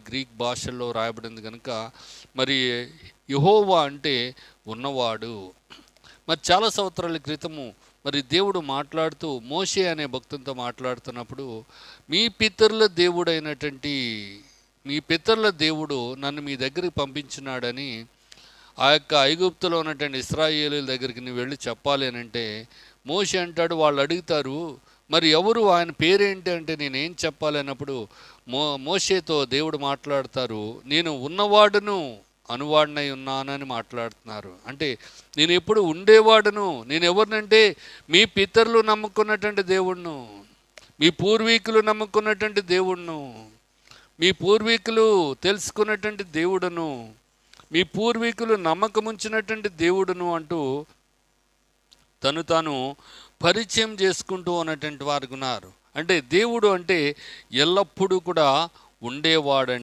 Greek భాషల్లో రాయబడింది కనుక మరి యెహోవా అంటే ఉన్నవాడు. మరి చాలా సంవత్సరాల క్రితము మరి దేవుడు మాట్లాడుతూ మోషే అనే భక్తునితో మాట్లాడుతున్నప్పుడు, మీ పితరుల దేవుడు నన్ను మీ దగ్గరికి పంపించినాడని ఆ యొక్క ఐగుప్తులో ఉన్నటువంటి ఇశ్రాయేలీయుల దగ్గరికి నువ్వు వెళ్ళి చెప్పాలి అని అంటే, మోషే అంటాడు, వాళ్ళు అడుగుతారు మరి ఎవరు, ఆయన పేరేంటి అంటే నేనేం చెప్పాలి అన్నప్పుడు మోషేతో దేవుడు మాట్లాడతారు, నేను ఉన్నవాడును అనువాడినై ఉన్నానని మాట్లాడుతున్నారు. అంటే నేను ఎప్పుడు ఉండేవాడును, నేను ఎవరినంటే మీ పితరులు నమ్ముకున్నటువంటి దేవుణ్ణు, మీ పూర్వీకులు నమ్ముకున్నటువంటి దేవుణ్ణు, మీ పూర్వీకులు తెలుసుకున్నటువంటి దేవుడును, మీ పూర్వీకులు నమ్మకముంచినటువంటి దేవుడును అంటూ తను తాను పరిచయం చేసుకుంటూ ఉన్నటువంటి వారు ఉన్నారు. అంటే దేవుడు అంటే ఎల్లప్పుడూ కూడా ఉండేవాడండి.